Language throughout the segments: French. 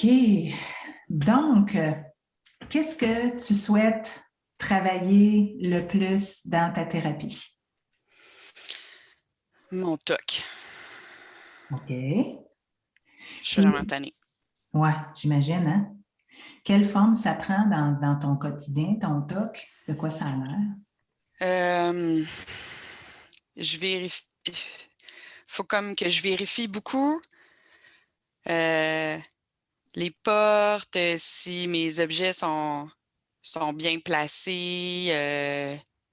OK. Donc, qu'est-ce que tu souhaites travailler le plus dans ta thérapie? Mon TOC. OK. Je suis Puis, vraiment tannée. ouais, j'imagine, hein? Quelle forme ça prend dans ton quotidien, ton TOC? De quoi ça a l'air? Je vérifie. Faut comme que je vérifie beaucoup les portes, si mes objets sont bien placés.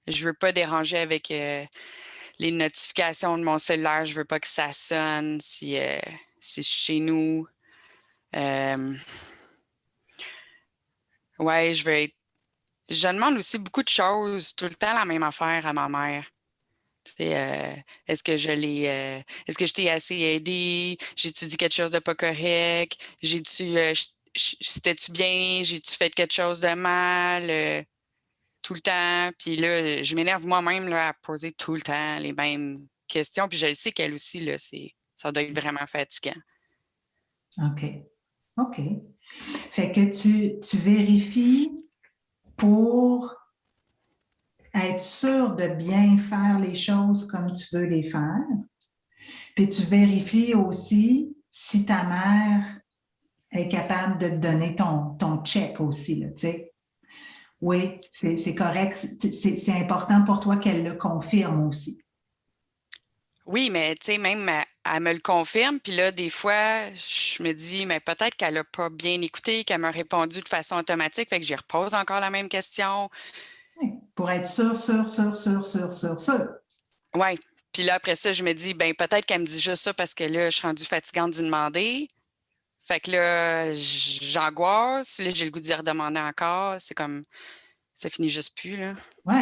Je veux pas déranger avec les notifications de mon cellulaire. Je veux pas que ça sonne si c'est chez nous. Ouais, je demande aussi beaucoup de choses, tout le temps la même affaire à ma mère. Tu sais, est-ce que je t'ai assez aidé? J'ai-tu dit quelque chose de pas correct? C'était-tu bien? J'ai-tu fait quelque chose de mal? Tout le temps. Puis là, je m'énerve moi-même là, à poser tout le temps les mêmes questions. Puis je sais qu'elle aussi, là, ça doit être vraiment fatigant. OK. OK. Fait que tu vérifies pour être sûr de bien faire les choses comme tu veux les faire. Puis tu vérifies aussi si ta mère est capable de te donner ton check aussi, là, tu sais. Oui, c'est correct. C'est important pour toi qu'elle le confirme aussi. Oui, mais tu sais, même elle me le confirme, puis là, des fois, je me dis, mais peut-être qu'elle n'a pas bien écouté, qu'elle m'a répondu de façon automatique, fait que j'y repose encore la même question. Oui, pour être sûr. Ouais. Puis là, après ça, je me dis, ben peut-être qu'elle me dit juste ça parce que là, je suis rendue fatigante d'y demander. Fait que là, j'angoisse. Là, j'ai le goût d'y redemander encore. C'est comme, ça finit juste plus, là. Oui,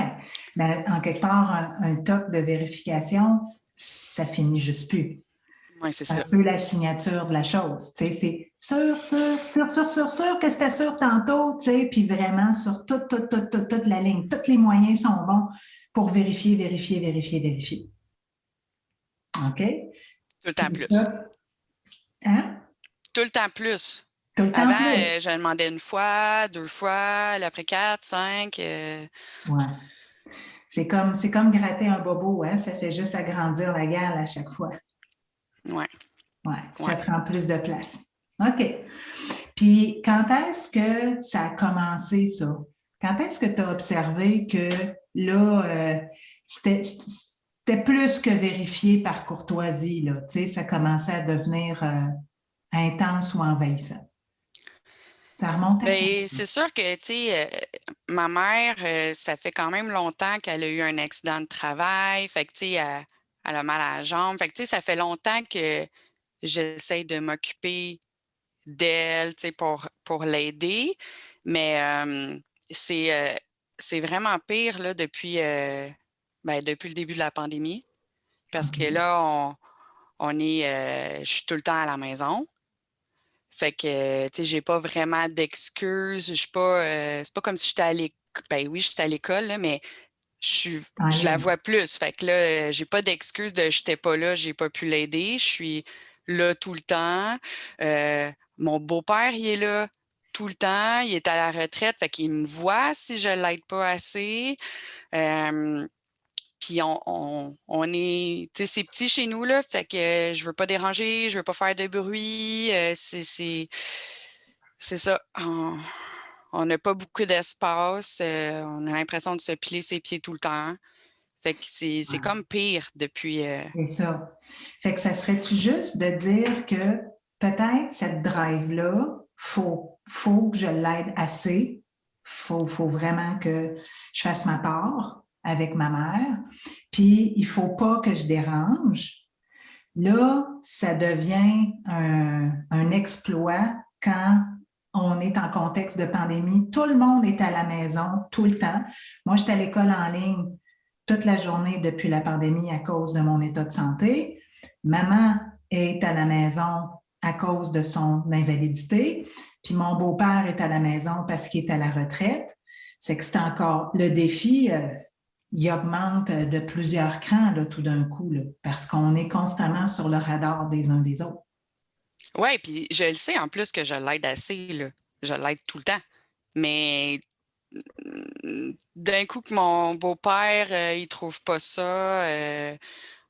mais en quelque part, un toc de vérification, ça finit juste plus. Ouais, c'est C'est un ça. peu la signature de la chose. Tu sais, c'est sûr que c'était sûr tantôt, tu sais, puis vraiment sur toute la ligne. Tous les moyens sont bons pour vérifier. OK? Tout le temps Puis plus. ça, hein? Tout le temps plus. Tout le temps Avant, plus. je demandais une fois, deux fois, là, après quatre, cinq. Ouais. C'est comme gratter un bobo, hein? Ça fait juste agrandir la gale à chaque fois. Ouais, Ouais, ça ouais. prend plus de place. OK. Puis, quand est-ce que ça a commencé, ça? Quand est-ce que tu as observé que là, c'était plus que vérifié par courtoisie, là? Tu sais, ça commençait à devenir intense ou envahissant. Ça remonte à quand? Ben, c'est sûr que, tu sais, ma mère, ça fait quand même longtemps qu'elle a eu un accident de travail. Fait que, tu sais, elle a mal à la jambe. Fait que, tu sais, ça fait longtemps que j'essaie de m'occuper d'elle, tu sais, pour l'aider. Mais c'est vraiment pire, là, depuis le début de la pandémie. Parce que OK. là, je suis tout le temps à la maison. Fait que, tu sais, j'ai pas vraiment d'excuses. Je suis pas, c'est pas comme si j'étais à l'école. Ben oui, j'étais à l'école, là, mais En je la ligne. vois plus. Fait que là, j'ai pas d'excuses de j'étais pas là, j'ai pas pu l'aider. Je suis là tout le temps. Mon beau-père, il est là tout le temps. Il est à la retraite, fait qu'il me voit si je l'aide pas assez. Euh, Puis on est, tu sais, c'est petit chez nous, là, fait que je veux pas déranger, je veux pas faire de bruit. C'est ça. On n'a pas beaucoup d'espace. On a l'impression de se piler ses pieds tout le temps. Fait que c'est Ouais. comme pire depuis. C'est ça. Fait que ça serait-tu juste de dire que peut-être cette drive-là, faut que je l'aide assez. Faut vraiment que je fasse ma part avec ma mère. Puis, il faut pas que je dérange. Là, ça devient un exploit quand on est en contexte de pandémie. Tout le monde est à la maison tout le temps. Moi, j'étais à l'école en ligne toute la journée depuis la pandémie à cause de mon état de santé. Maman est à la maison à cause de son invalidité. Puis mon beau-père est à la maison parce qu'il est à la retraite. C'est que c'est encore le défi. Il augmente de plusieurs crans là, tout d'un coup, là, parce qu'on est constamment sur le radar des uns des autres. Ouais, puis je le sais en plus que je l'aide assez, là. Je l'aide tout le temps. Mais d'un coup que mon beau-père, il trouve pas ça,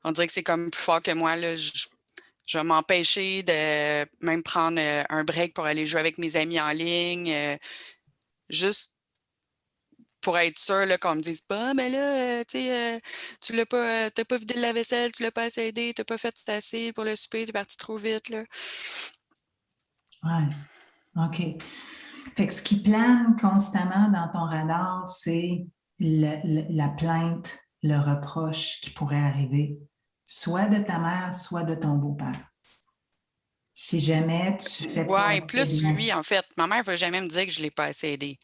on dirait que c'est comme plus fort que moi, là. Je vais m'empêcher de même prendre un break pour aller jouer avec mes amis en ligne, juste pour être sûr là, qu'on me dise pas, mais là, tu sais, tu l'as pas, t'as pas vidé le lave-vaisselle, tu l'as pas assez aidé, t'as pas fait assez pour le souper, t'es parti trop vite, là. Ouais, OK. Fait que ce qui plane constamment dans ton radar, c'est la plainte, le reproche qui pourrait arriver, soit de ta mère, soit de ton beau-père. Si jamais tu fais pas Ouais, assez plus bien. lui, en fait. Ma mère va jamais me dire que je l'ai pas assez aidé.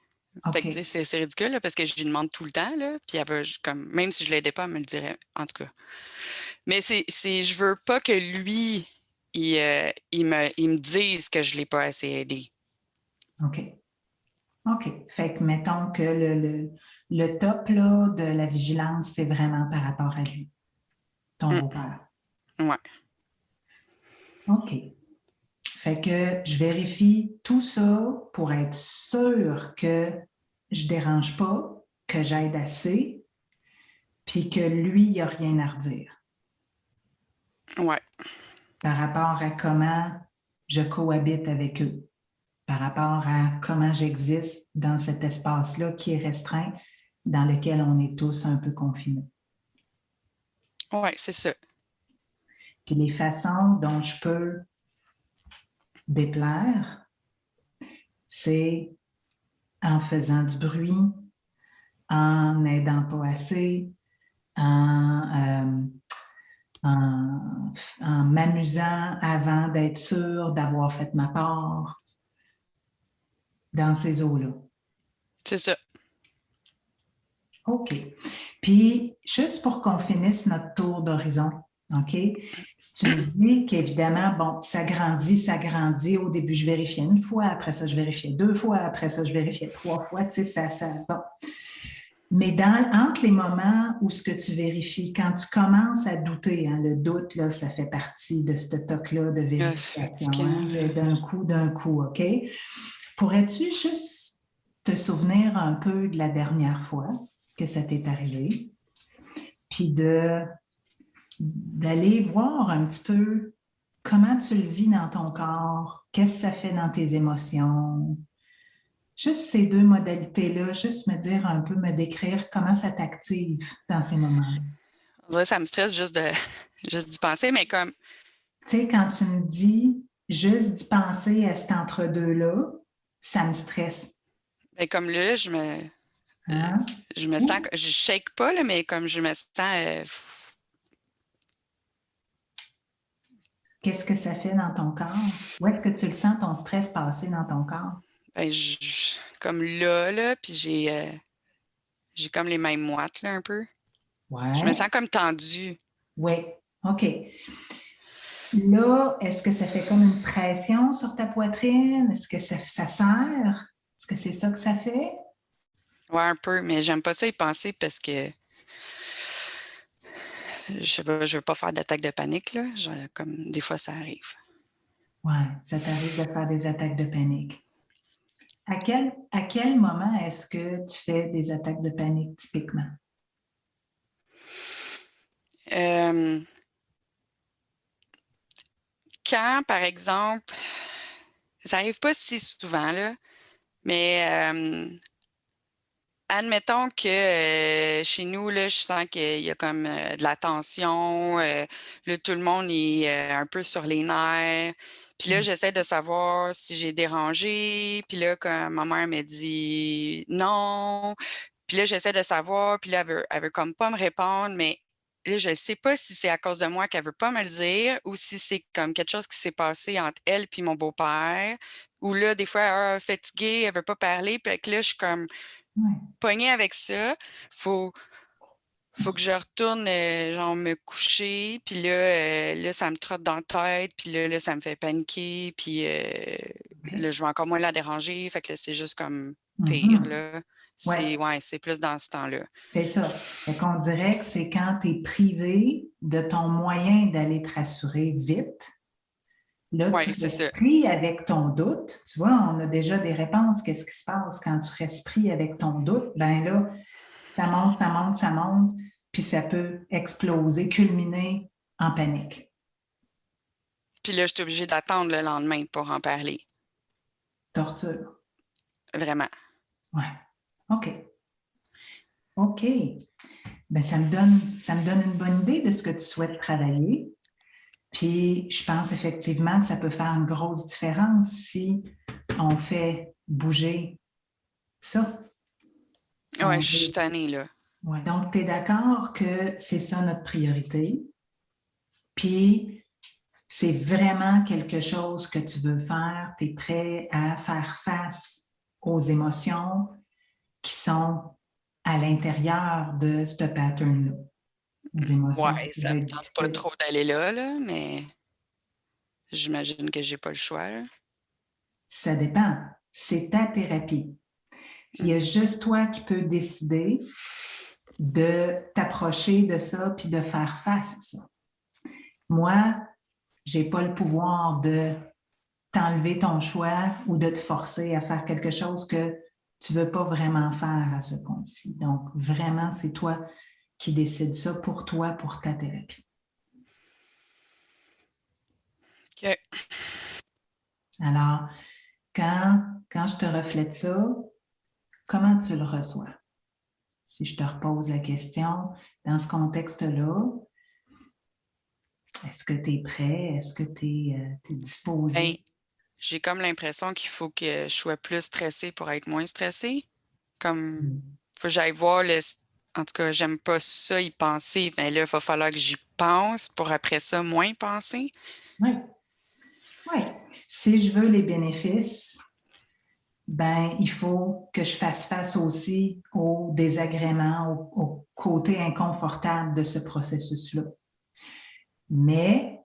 Fait que, tu sais, OK. c'est ridicule, là, parce que je lui demande tout le temps, là, puis elle veut, comme, même si je l'aidais pas, elle me le dirait, en tout cas. Mais je veux pas que lui, il me dise que je l'ai pas assez aidé. OK. OK. Fait que mettons que le top là, de la vigilance, c'est vraiment par rapport à lui, ton Hum, beau-père. ouais. OK. Fait que je vérifie tout ça pour être sûre que je ne dérange pas, que j'aide assez, puis que lui, il n'y a rien à redire Ouais. par rapport à comment je cohabite avec eux, par rapport à comment j'existe dans cet espace-là qui est restreint, dans lequel on est tous un peu confinés. Ouais, c'est ça. Puis les façons dont je peux déplaire, c'est en faisant du bruit, en n'aidant pas assez, en, en m'amusant avant d'être sûre d'avoir fait ma part dans ces eaux-là. C'est ça. OK. Puis, juste pour qu'on finisse notre tour d'horizon, OK? Tu me dis qu'évidemment, bon, ça grandit, ça grandit. Au début, je vérifiais une fois, après ça, je vérifiais deux fois, après ça, je vérifiais trois fois. Tu sais, bon. Mais entre les moments où ce que tu vérifies, quand tu commences à douter, hein, le doute, là, ça fait partie de ce toc-là de Ah, c'est vérification, fatigant, hein, là. d'un coup, OK? Pourrais-tu juste te souvenir un peu de la dernière fois que ça t'est arrivé, puis d'aller voir un petit peu comment tu le vis dans ton corps, qu'est-ce que ça fait dans tes émotions, juste ces deux modalités-là, juste me dire un peu, me décrire comment ça t'active dans ces moments-là. On dirait que ça me stresse juste de juste d'y penser, mais comme Tu sais, quand tu me dis juste d'y penser à cet entre-deux-là, ça me stresse. ben, comme là, Hein? je me sens, je shake pas, là, mais comme je me sens, Qu'est-ce que ça fait dans ton corps? Où est-ce que tu le sens, ton stress passer dans ton corps? ben, comme là, puis j'ai comme les mêmes moites, là, un peu. Je me Ouais, sens comme tendue. oui, OK. Là, est-ce que ça fait comme une pression sur ta poitrine? Est-ce que ça serre? Est-ce que c'est ça que ça fait? Ouais, un peu, mais j'aime pas ça y penser parce que je sais pas, je veux pas faire d'attaque de panique, là. Comme des fois, ça arrive. Ouais, ça t'arrive de faire des attaques de panique. À quel moment est-ce que tu fais des attaques de panique typiquement? Euh, Quand, par exemple, ça arrive pas si souvent, là, mais admettons que chez nous, là, je sens qu'il y a comme de la tension. Là, tout le monde est un peu sur les nerfs. Puis là, Mm. j'essaie de savoir si j'ai dérangé. Puis là, quand ma mère me dit non. Puis là, j'essaie de savoir. Puis là, elle veut comme pas me répondre. Mais là, je ne sais pas si c'est à cause de moi qu'elle veut pas me le dire ou si c'est comme quelque chose qui s'est passé entre elle puis mon beau-père. Ou là, des fois, fatiguée, elle veut pas parler. Puis que là, je suis comme Ouais, pognée avec ça. Faut, faut que je retourne, genre, me coucher. Puis là, ça me trotte dans la tête. Puis là, ça me fait paniquer. Puis là, OK. je vais encore moins la déranger. Fait que là, c'est juste comme pire, Mhm. là. Ouais, Ouais, c'est plus dans ce temps-là. c'est ça. Fait qu'on dirait que c'est quand tu es privé de ton moyen d'aller te rassurer vite. Là, tu Oui, c'est ça. respires avec ton doute. Tu vois, on a déjà des réponses. Qu'est-ce qui se passe quand tu respires avec ton doute? Ben là, ça monte, ça monte, ça monte, puis ça peut exploser, culminer en panique. Puis là, je suis obligée d'attendre le lendemain pour en parler. Torture. Vraiment. Ouais. OK. OK. Ben, ça me donne une bonne idée de ce que tu souhaites travailler. Puis, je pense effectivement que ça peut faire une grosse différence si on fait bouger ça. Si Oui, on je suis veut. tannée, là. Ouais. Donc, tu es d'accord que c'est ça notre priorité. Puis, c'est vraiment quelque chose que tu veux faire. Tu es prêt à faire face aux émotions qui sont à l'intérieur de ce pattern-là. Les émotions Ouais, qui ça peuvent me être tente pas difficiles. trop d'aller là, mais j'imagine que j'ai pas le choix, là. Ça dépend. C'est ta thérapie. Il y a juste toi qui peux décider de t'approcher de ça puis de faire face à ça. Moi, je n'ai pas le pouvoir de t'enlever ton choix ou de te forcer à faire quelque chose que tu ne veux pas vraiment faire à ce point-ci. Donc, vraiment, c'est toi qui décides ça pour toi, pour ta thérapie. OK. Alors, quand je te reflète ça, comment tu le reçois? Si je te repose la question, dans ce contexte-là, est-ce que tu es prêt? Est-ce que tu es, Ben, disposé? j'ai comme l'impression qu'il faut que je sois plus stressée pour être moins stressée. Comme, faut que j'aille voir le... En tout cas, j'aime pas ça, y penser. Mais là, il va falloir que j'y pense pour après ça moins penser. Oui, oui. Si je veux les bénéfices, ben, il faut que je fasse face aussi aux désagréments, au côté inconfortable de ce processus-là. Mais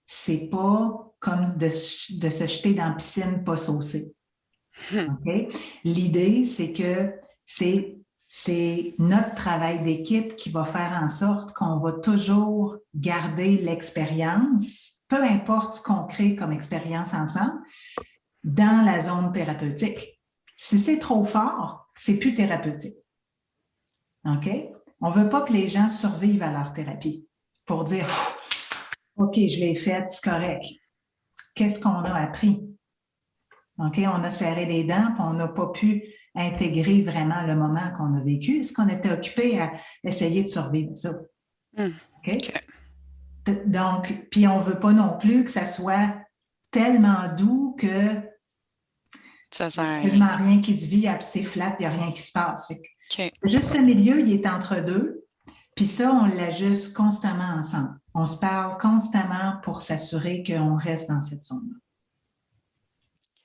c'est pas comme de se jeter dans la piscine pas saucée. OK? L'idée, c'est que c'est notre travail d'équipe qui va faire en sorte qu'on va toujours garder l'expérience, peu importe ce qu'on crée comme expérience ensemble, dans la zone thérapeutique. Si c'est trop fort, c'est plus thérapeutique. OK? On ne veut pas que les gens survivent à leur thérapie pour dire OK, je l'ai faite, c'est correct. Qu'est-ce qu'on a appris? OK, on a serré les dents, puis on n'a pas pu intégrer vraiment le moment qu'on a vécu, parce qu'on était occupé à essayer de survivre ça. OK? OK. Donc, puis on ne veut pas non plus que ça soit tellement doux que Ça il sert n'y à a rien. tellement rien qui se vit, c'est flat, il n'y a rien qui se passe. Fait que OK. le juste milieu, il est entre deux. Puis ça, on l'ajuste constamment ensemble. On se parle constamment pour s'assurer qu'on reste dans cette zone-là.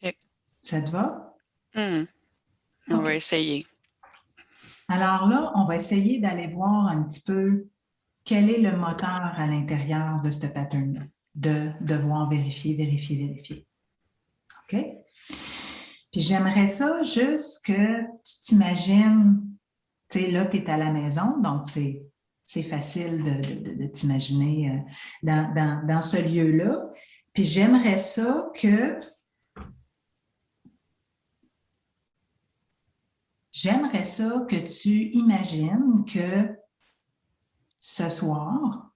OK. Ça te va? On va OK. essayer. Alors là, on va essayer d'aller voir un petit peu quel est le moteur à l'intérieur de ce pattern-là, de devoir vérifier, vérifier, vérifier. OK? Puis j'aimerais ça juste que tu t'imagines, tu sais, là, tu es à la maison, donc c'est facile de t'imaginer dans ce lieu-là. Puis j'aimerais ça que tu imagines que ce soir,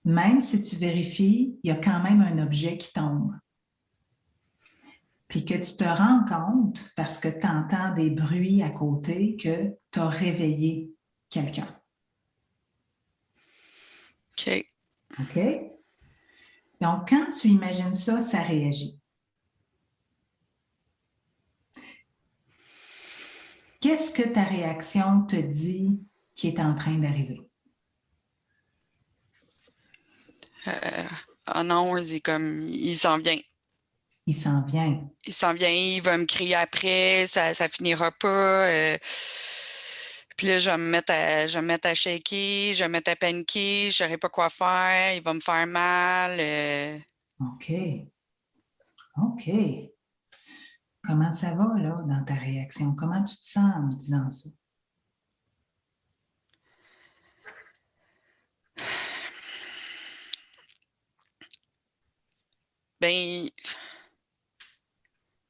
même si tu vérifies, il y a quand même un objet qui tombe. Puis que tu te rends compte, parce que tu entends des bruits à côté, que tu as réveillé quelqu'un. OK. OK? Donc, quand tu imagines ça, ça réagit. Qu'est-ce que ta réaction te dit qui est en train d'arriver? Oh non, c'est comme, il s'en vient. Il s'en vient. Il s'en vient, il va me crier après, ça finira pas. Puis là, je vais me mettre à shaker, je vais me mettre à paniquer, je saurais pas quoi faire, il va me faire mal. OK. OK. Comment ça va, là, dans ta réaction? Comment tu te sens en disant ça? Ben,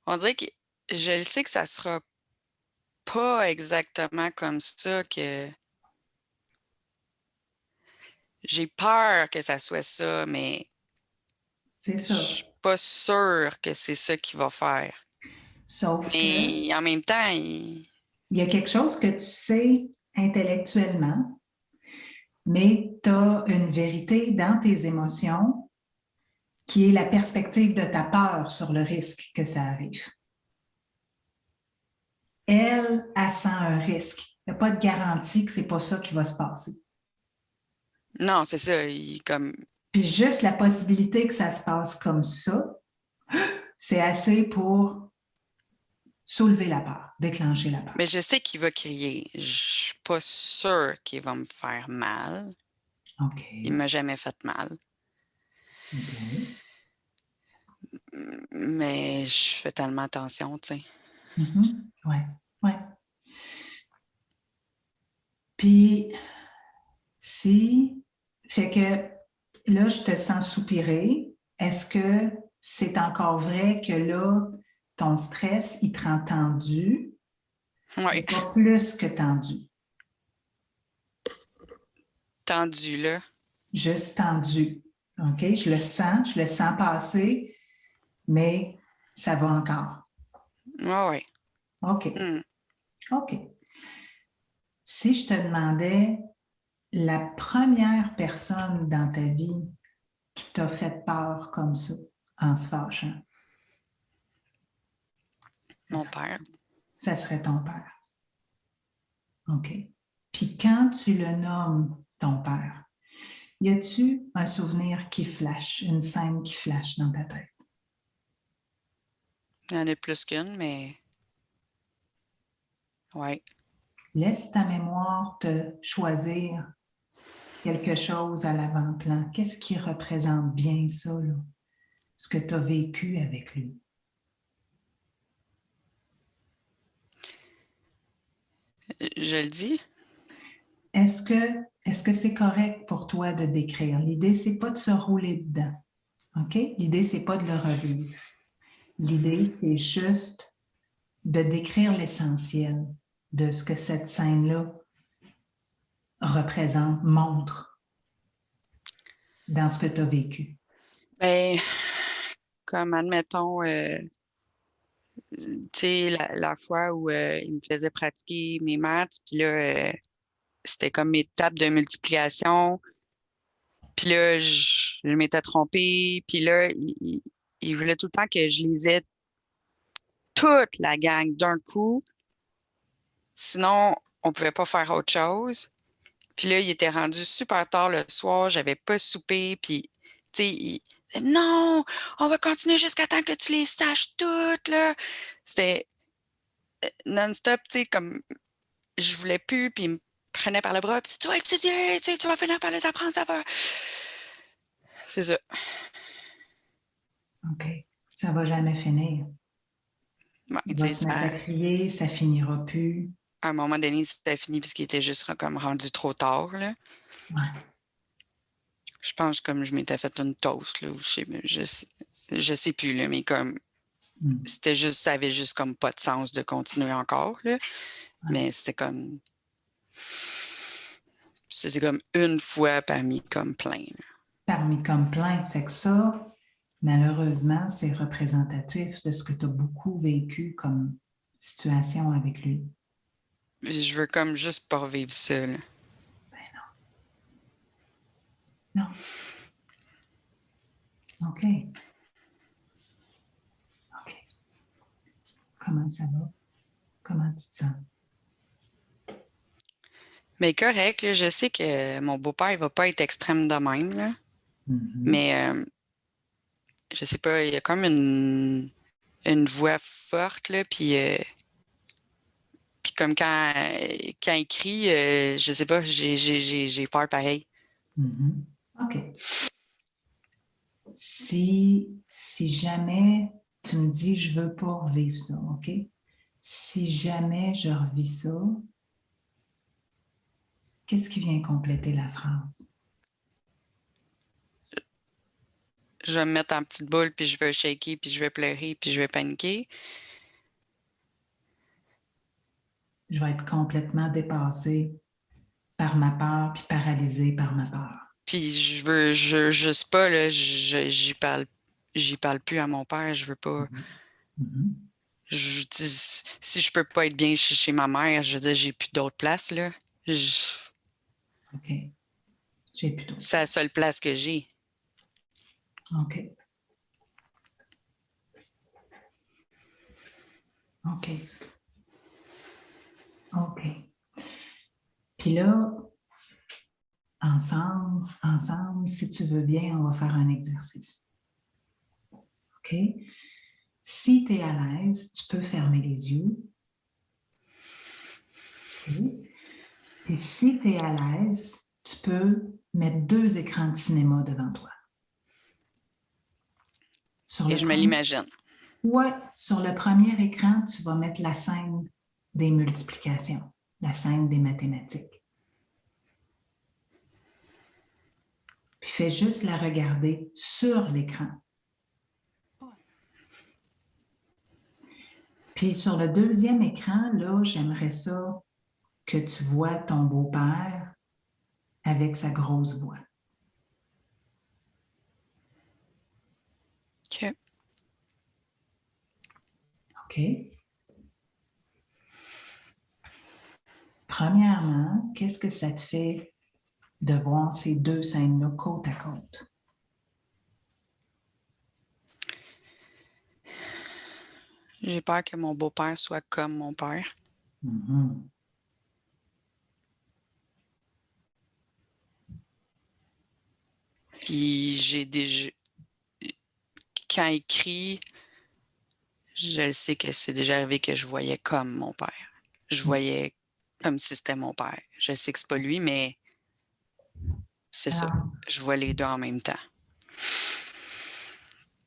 on dirait que je le sais que ça sera pas exactement comme ça que j'ai peur que ça soit ça, mais C'est je ça. suis pas sûre que c'est ça qu'il va faire. Sauf que Mais en même temps, il y a quelque chose que tu sais intellectuellement, mais tu as une vérité dans tes émotions qui est la perspective de ta peur sur le risque que ça arrive. Elle sent un risque. Il n'y a pas de garantie que c'est pas ça qui va se passer. non, c'est ça. Comme, Puis juste la possibilité que ça se passe comme ça, c'est assez pour soulever la peur, déclencher la peur. mais je sais qu'il va crier. Je suis pas sûre qu'il va me faire mal. OK. Il m'a jamais fait mal. OK. Mais je fais tellement attention, tu sais. Ouais, ouais. Puis, si, fait que là, je te sens soupirer. Est-ce que c'est encore vrai que là, ton stress, il te rend tendu, Oui, mais pas plus que tendu? tendu, là. Juste tendu. OK? Je le sens passer, mais ça va encore. Oui, oui. OK. Hmm. OK. Si je te demandais la première personne dans ta vie qui t'a fait peur comme ça, en se fâchant, ça Mon serait, père. ça serait ton père. OK. Puis quand tu le nommes ton père, y a-tu un souvenir qui flash, une scène qui flash dans ta tête? Il y en a plus qu'une, mais ouais. Laisse ta mémoire te choisir quelque chose à l'avant-plan. Qu'est-ce qui représente bien ça, là? Ce que tu as vécu avec lui? Je le dis. Est-ce que est-ce que c'est correct pour toi de décrire? L'idée, c'est pas de se rouler dedans. OK? L'idée, c'est pas de le revivre. L'idée, c'est juste de décrire l'essentiel de ce que cette scène-là représente, montre dans ce que tu as vécu. Ben, comme admettons, tu sais, la fois où il me faisait pratiquer mes maths, puis là, c'était comme mes tables de multiplication. Puis là, je m'étais trompée. Puis là, il voulait tout le temps que je lisais toute la gang d'un coup. Sinon, on pouvait pas faire autre chose. Puis là, il était rendu super tard le soir. J'avais pas soupé. Puis, tu sais, non, on va continuer jusqu'à temps que tu les saches toutes, là. C'était non-stop, tu sais, comme je voulais plus. Puis il me prenait par le bras. Puis tu vas étudier, tu sais, tu vas finir par les apprendre, ça va. C'est ça. OK. Ça va jamais finir. Ouais, Il tu va sais, se mettre à crier, ça finira plus. à un moment donné, c'était fini parce qu'il était juste comme rendu trop tard, là. Ouais. Je pense comme je m'étais fait une toast, là, ou je sais plus, là, mais comme Mm. c'était juste, ça avait juste comme pas de sens de continuer encore, là. Ouais. Mais c'était comme une fois parmi comme plein, là. Parmi comme plein. Fait que ça, malheureusement, c'est représentatif de ce que tu as beaucoup vécu comme situation avec lui. Puis je veux comme juste pas revivre ça, là. Ben non. Non. OK. OK. Comment ça va? Comment tu te sens? Mais correct, là, je sais que mon beau-père, il va pas être extrême de même, là. Mhm. Mais je sais pas, il y a comme une voix forte, là, puis comme quand il crie, je sais pas, j'ai peur pareil. Mhm. OK. Si jamais tu me dis je veux pas revivre ça, OK? Si jamais je revis ça, qu'est-ce qui vient compléter la phrase? je vais me mettre en petite boule, puis je vais shaker, puis je vais pleurer, puis je vais paniquer. Je vais être complètement dépassée par ma peur, puis paralysée par ma peur. Puis je sais pas, là, j'y parle plus à mon père, je veux pas. Mhm. Je dis, si je peux pas être bien chez ma mère, je veux dire, j'ai plus d'autre place, là. OK. J'ai plus d'autre C'est la seule place que j'ai. OK. OK. OK. Puis là, ensemble, si tu veux bien, on va faire un exercice. OK? Si tu es à l'aise, tu peux fermer les yeux. OK? Et si tu es à l'aise, tu peux mettre 2 écrans de cinéma devant toi. Et je me l'imagine. Ouais, sur le premier écran, tu vas mettre la scène des multiplications, la scène des mathématiques. Puis fais juste la regarder sur l'écran. Puis sur le deuxième écran, là, j'aimerais ça que tu vois ton beau-père avec sa grosse voix. OK. OK? Premièrement, qu'est-ce que ça te fait de voir ces 2 scènes-là côte à côte? J'ai peur que mon beau-père soit comme mon père. Mm-hmm. Puis quand il crie, je le sais que c'est déjà arrivé que je voyais comme mon père. Je voyais comme si c'était mon père. Je sais que c'est pas lui, mais c'est ça. Alors, Je vois les deux en même temps.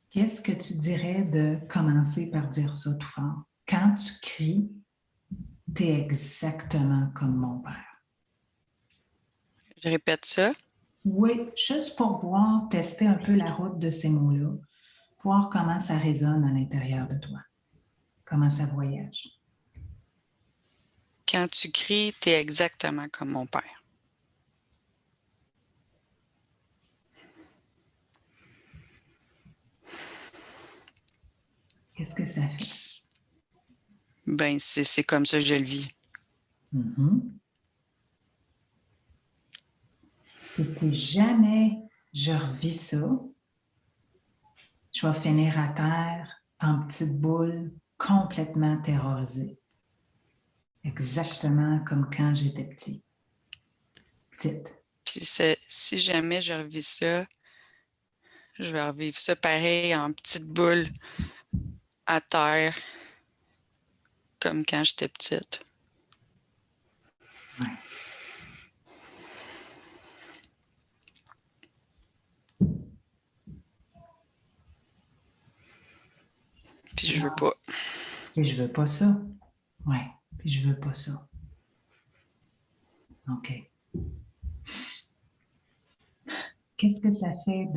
qu'est-ce que tu dirais de commencer par dire ça tout fort? Quand tu cries, tu es exactement comme mon père. Je répète ça. Oui, juste pour voir, tester un peu la route de ces mots-là, voir comment ça résonne à l'intérieur de toi, comment ça voyage. Quand tu cries, tu es exactement comme mon père. Qu'est-ce que ça fait? Ben, c'est comme ça que je le vis. Mm-hmm. Et si jamais je revis ça, je vais finir à terre en petite boule, complètement terrorisée. Exactement comme quand j'étais petite. Puis si jamais je revis ça, je vais revivre ça pareil en petite boule à terre, comme quand j'étais petite. Ouais. Puis je veux pas. Et je veux pas ça. Ouais. Puis je veux pas ça. OK. Qu'est-ce que ça fait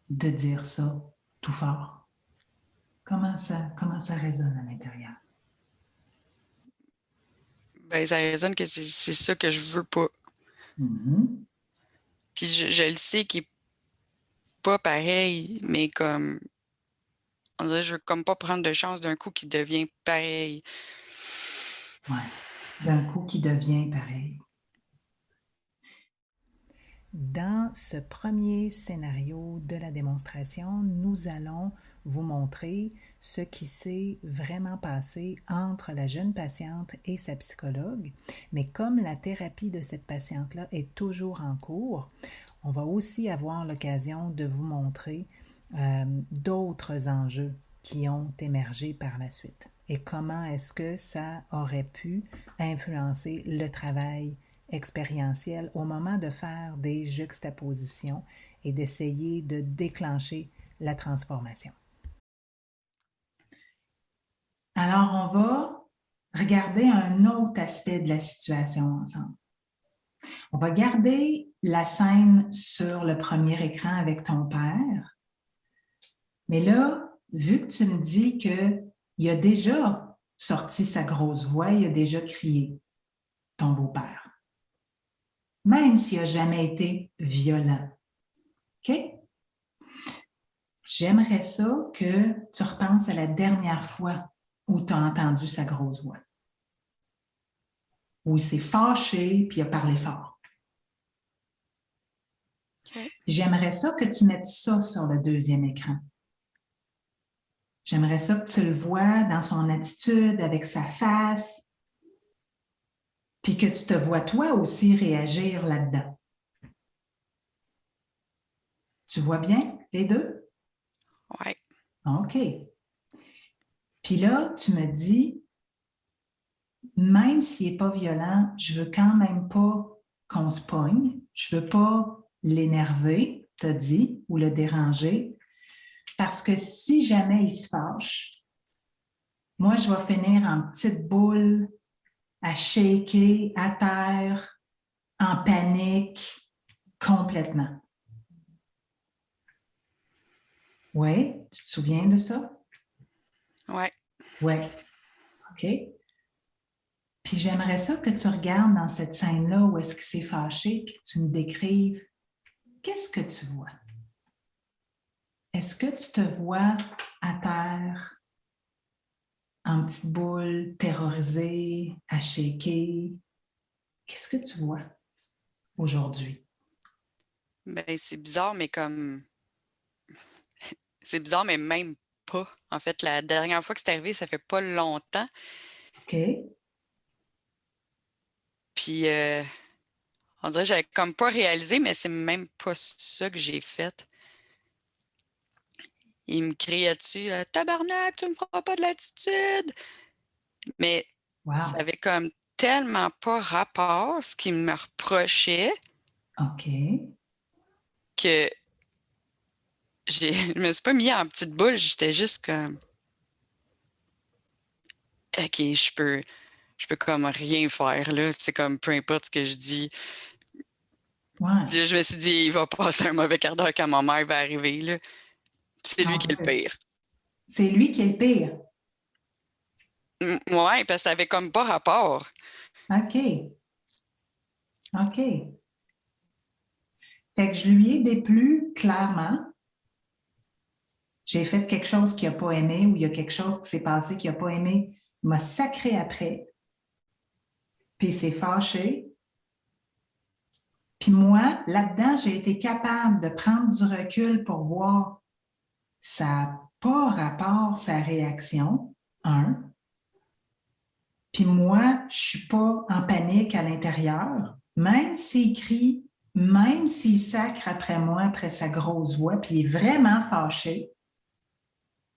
de dire ça tout fort? Comment ça résonne à l'intérieur? Ben, ça résonne que c'est ça que je veux pas. Mm-hmm. Puis je le sais qu'il est pas pareil, mais comme on dirait, je veux comme pas prendre de chance d'un coup qui devient pareil. Ouais. D'un coup qui devient pareil. Dans ce premier scénario de la démonstration, nous allons vous montrer ce qui s'est vraiment passé entre la jeune patiente et sa psychologue. Mais comme la thérapie de cette patiente-là est toujours en cours, on va aussi avoir l'occasion de vous montrer d'autres enjeux qui ont émergé par la suite et comment est-ce que ça aurait pu influencer le travail expérientiel au moment de faire des juxtapositions et d'essayer de déclencher la transformation. Alors, on va regarder un autre aspect de la situation ensemble. On va garder la scène sur le premier écran avec ton père. Mais là, vu que tu me dis qu'il a déjà sorti sa grosse voix, il a déjà crié, ton beau-père, même s'il n'a jamais été violent. OK? J'aimerais ça que tu repenses à la dernière fois où tu as entendu sa grosse voix, où il s'est fâché puis il a parlé fort. Okay. J'aimerais ça que tu mettes ça sur le deuxième écran. J'aimerais ça que tu le vois dans son attitude, avec sa face, puis que tu te vois toi aussi réagir là-dedans. Tu vois bien les deux? Oui. OK. Puis là, tu me dis, même s'il n'est pas violent, je veux quand même pas qu'on se pogne. Je veux pas l'énerver, t'as dit, ou le déranger. Parce que si jamais il se fâche, moi, je vais finir en petite boule, à shaker, à terre, en panique, complètement. Oui, tu te souviens de ça? Oui. Oui. OK. Puis j'aimerais ça que tu regardes dans cette scène-là où est-ce qu'il s'est fâché, puis que tu me décrives qu'est-ce que tu vois. Est-ce que tu te vois à terre, en petite boule, terrorisée, à shaker? Qu'est-ce que tu vois aujourd'hui? Ben, c'est bizarre, mais comme. C'est bizarre, mais même pas. En fait, la dernière fois que c'est arrivé, ça fait pas longtemps. OK. Puis, on dirait que j'avais comme pas réalisé, mais c'est même pas ça que j'ai fait. Il me criait dessus, Tabarnak, tu me feras pas de l'attitude! Mais ça Wow. avait comme tellement pas rapport, ce qu'il me reprochait, OK. que je me suis pas mis en petite boule, j'étais juste comme, OK, je peux comme rien faire, là. C'est comme peu importe ce que je dis. Ouais. Puis là, je me suis dit, il va passer un mauvais quart d'heure quand ma mère va arriver, là. Puis c'est lui En qui est le plus. pire. C'est lui qui est le pire. Ouais, parce que ça avait comme pas rapport. OK. OK. Fait que je lui ai déplu clairement. J'ai fait quelque chose qu'il n'a pas aimé ou il y a quelque chose qui s'est passé qu'il n'a pas aimé. Il m'a sacré après. Puis il s'est fâché. Puis moi, là-dedans, j'ai été capable de prendre du recul pour voir ça n'a pas rapport, sa réaction, un. Puis moi, je ne suis pas en panique à l'intérieur. Même s'il crie, même s'il sacre après moi, après sa grosse voix, puis il est vraiment fâché.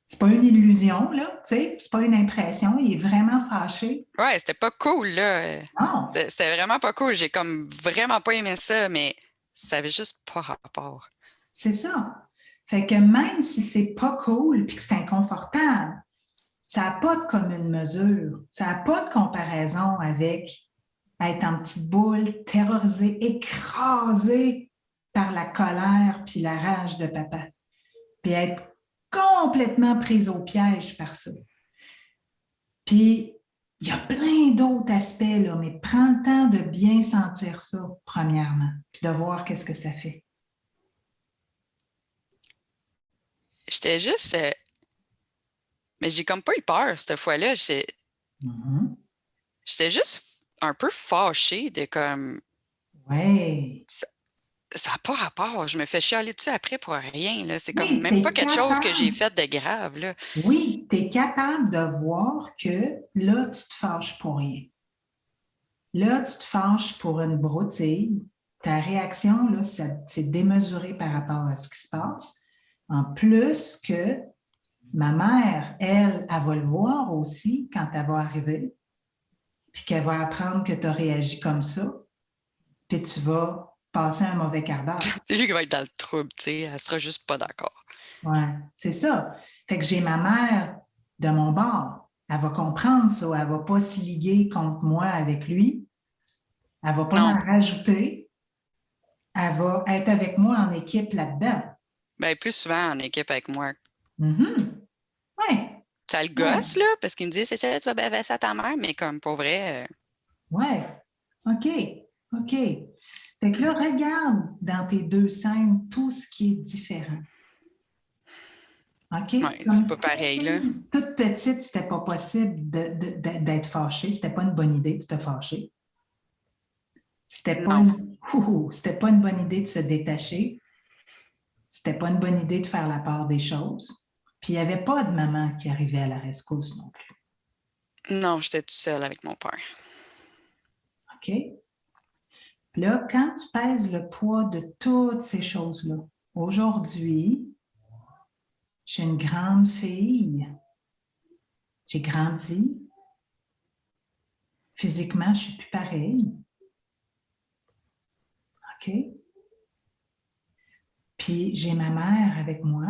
C'est pas une illusion, là, tu sais, c'est pas une impression, il est vraiment fâché. Ouais, c'était pas cool, là. Non, C'était vraiment pas cool. J'ai comme vraiment pas aimé ça, mais ça avait juste pas rapport. c'est ça. Fait que même si c'est pas cool puis que c'est inconfortable, ça n'a pas de commune mesure, ça n'a pas de comparaison avec être en petite boule, terrorisé, écrasé par la colère puis la rage de papa, puis être complètement prise au piège par ça. Puis, il y a plein d'autres aspects, là, mais prends le temps de bien sentir ça, premièrement, puis de voir qu'est-ce que ça fait. J'étais juste. Mais j'ai comme pas eu peur cette fois-là. Mhm. J'étais juste un peu fâchée de comme. Oui. Ça n'a pas rapport. Je me fais chialer dessus après pour rien, là. C'est comme Oui, tu même pas es quelque chose que j'ai capable. fait de grave, là. Oui, tu es capable de voir que là, tu te fâches pour rien. Là, tu te fâches pour une broutille. Ta réaction, là, c'est démesuré par rapport à ce qui se passe. En plus que ma mère, elle va le voir aussi quand elle va arriver, puis qu'elle va apprendre que tu as réagi comme ça, puis tu vas passer un mauvais quart d'heure. C'est lui qui va être dans le trouble, tu sais. Elle sera juste pas d'accord. Ouais, c'est ça. Fait que j'ai ma mère de mon bord. Elle va comprendre ça. Elle ne va pas se liguer contre moi avec lui. Elle ne va pas Non. m'en rajouter. Elle va être avec moi en équipe là-dedans. Ben, plus souvent en équipe avec moi. Mm-hmm. Oui. Ça le Ouais. gosse, là, parce qu'il me dit, c'est ça, tu vas baver ça à ta mère, mais comme pour vrai. Ouais. OK. OK. Fait que là, regarde dans tes deux scènes tout ce qui est différent. OK? Ouais, c'est Comme pas pareil, là. toute petite, c'était pas possible d'être fâchée. C'était pas une bonne idée de te fâcher. Non. C'était pas une bonne idée de se détacher. C'était pas une bonne idée de faire la part des choses. Puis il n'y avait pas de maman qui arrivait à la rescousse non plus. Non, j'étais toute seule avec mon père. OK? Puis là, quand tu pèses le poids de toutes ces choses-là, aujourd'hui, je suis une grande fille. J'ai grandi. Physiquement, je ne suis plus pareille. OK? Puis j'ai ma mère avec moi.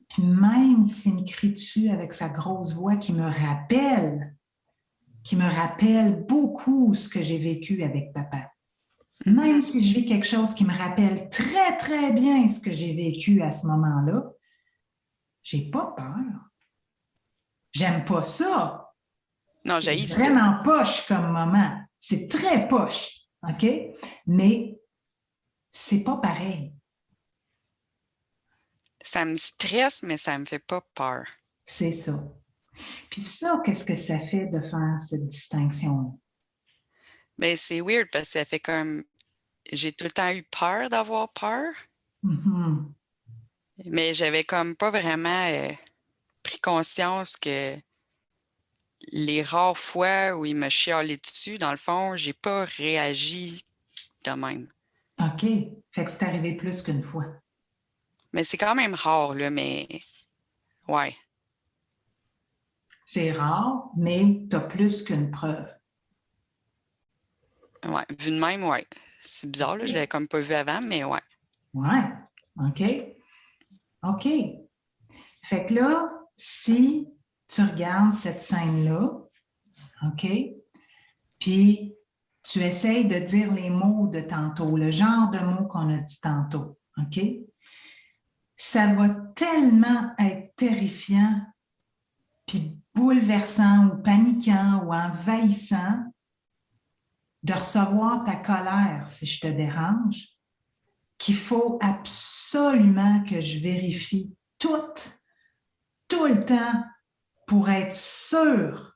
Puis même s'il me crie dessus avec sa grosse voix qui me rappelle beaucoup ce que j'ai vécu avec papa. Même si je vis quelque chose qui me rappelle très, très bien ce que j'ai vécu à ce moment-là, j'ai pas peur. J'aime pas ça. Non, C'est j'haïs ça. vraiment poche comme moment. C'est très poche, OK? Mais c'est pas pareil. Ça me stresse, mais ça me fait pas peur. C'est ça. Puis ça, qu'est-ce que ça fait de faire cette distinction-là? Ben, c'est weird parce que ça fait comme. J'ai tout le temps eu peur d'avoir peur, Mhm. mais j'avais comme pas vraiment pris conscience que les rares fois où il me chialait dessus, dans le fond, j'ai pas réagi de même. OK. Fait que c'est arrivé plus qu'une fois. Mais c'est quand même rare, là, mais ouais. C'est rare, mais tu as plus qu'une preuve. Ouais. Vu de même, ouais. C'est bizarre, là, je l'avais comme pas vu avant, mais ouais. Ouais. OK. OK. Fait que là, si tu regardes cette scène-là, OK, puis tu essayes de dire les mots de tantôt, le genre de mots qu'on a dit tantôt, OK, ça va tellement être terrifiant, puis bouleversant ou paniquant ou envahissant de recevoir ta colère si je te dérange, qu'il faut absolument que je vérifie tout le temps pour être sûre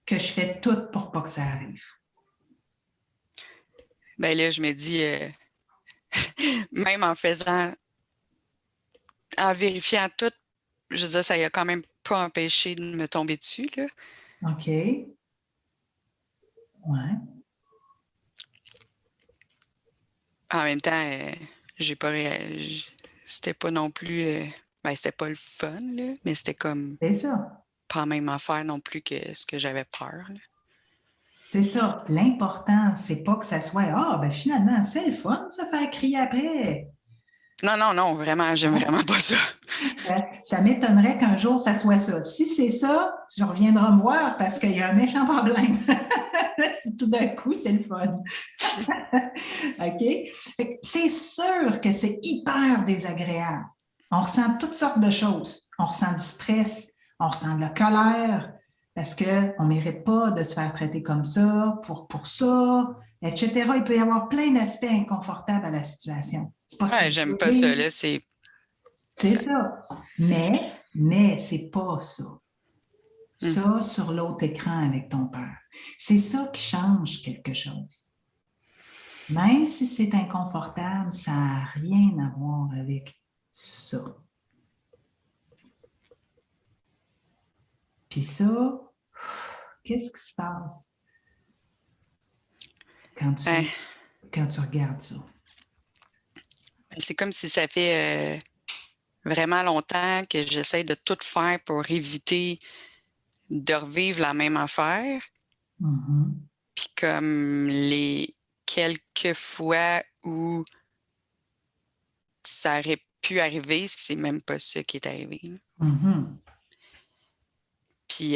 que je fais tout pour pas que ça arrive. Ben là, je me dis, même en faisant, en vérifiant tout, je veux dire, ça y a quand même pas empêché de me tomber dessus, là. OK. Ouais. En même temps, j'ai pas c'était pas non plus, ben c'était pas le fun, là, mais c'était comme C'est ça. pas la même affaire non plus que ce que j'avais peur, là. C'est ça. L'important, c'est pas que ça soit ah, ben finalement, c'est le fun, se faire crier après. Non, non, non, vraiment, j'aime vraiment pas ça. Ça m'étonnerait qu'un jour, ça soit ça. Si c'est ça, tu reviendras me voir parce qu'il y a un méchant problème. Si tout d'un coup, c'est le fun. OK? C'est sûr que c'est hyper désagréable. On ressent toutes sortes de choses. On ressent du stress, on ressent de la colère parce qu'on ne mérite pas de se faire traiter comme ça, pour ça, etc. Il peut y avoir plein d'aspects inconfortables à la situation. C'est pas Ouais, j'aime pas ça, là, c'est... c'est ça. Mais c'est pas ça. Ça, sur l'autre écran avec ton père. C'est ça qui change quelque chose. Même si c'est inconfortable, ça n'a rien à voir avec ça. Puis ça, qu'est-ce qui se passe quand Ouais. quand tu regardes ça? C'est comme si ça fait vraiment longtemps que j'essaie de tout faire pour éviter de revivre la même affaire. Mhm. Puis comme les quelques fois où ça aurait pu arriver, c'est même pas ça qui est arrivé. Mhm. Puis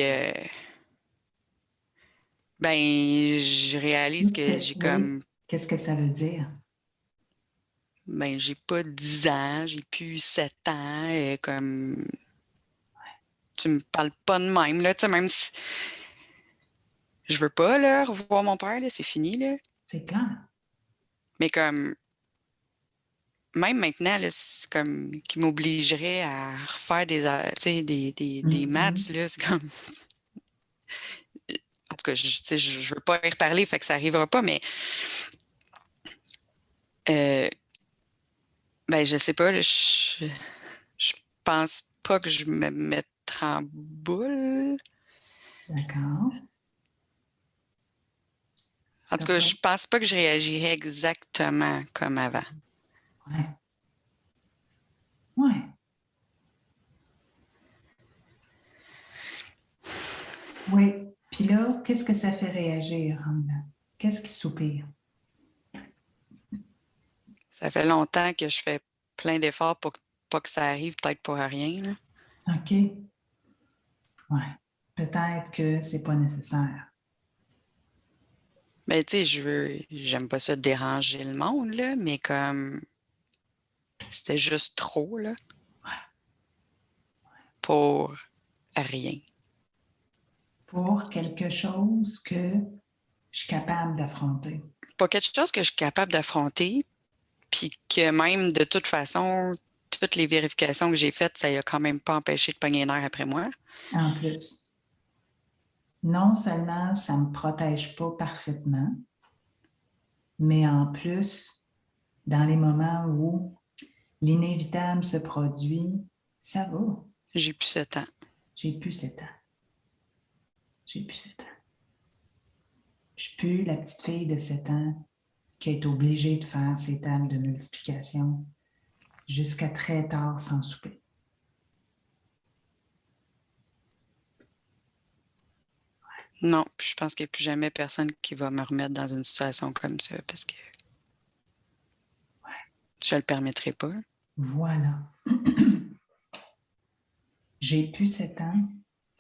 Ben, je réalise que j'ai Oui, comme, qu'est-ce que ça veut dire? ben, j'ai pas 10 ans, j'ai plus 7 ans, et comme, tu me parles pas de même, là, tu sais, même si je veux pas, là, revoir mon père, là, c'est fini, là. C'est clair. Mais comme, même maintenant, là, c'est comme, qui m'obligerait à refaire tu sais, des maths, Mhm. là, c'est comme, en tout cas, tu sais, je veux pas y reparler, fait que ça arrivera pas, mais, euh, ben, je sais pas, là, je pense pas que je me mettrais en boule. D'accord. En tout T'as cas, pas... je pense pas que je réagirais exactement comme avant. Ouais. Ouais. Oui. Puis là, qu'est-ce que ça fait réagir en dedans? Qu'est-ce qui soupire? Ça fait longtemps que je fais plein d'efforts pour pas que ça arrive, peut-être pour rien, là. OK. Ouais. Peut-être que c'est pas nécessaire. Mais tu sais, j'aime pas ça déranger le monde, là, mais comme c'était juste trop, là, pour rien. Pour quelque chose que je suis capable d'affronter. Pas quelque chose que je suis capable d'affronter, puis que même de toute façon, toutes les vérifications que j'ai faites, ça y a quand même pas empêché de pogner un air après moi. En plus, non seulement ça ne me protège pas parfaitement, mais en plus, dans les moments où l'inévitable se produit, ça va. J'ai plus ce temps. J'ai plus 7 ans. J'ai plus 7 ans. Je suis plus la petite fille de 7 ans qui est obligée de faire ses tables de multiplication jusqu'à très tard sans souper. Non, puis je pense qu'il n'y a plus jamais personne qui va me remettre dans une situation comme ça parce que je le permettrai pas. Voilà. J'ai plus 7 ans.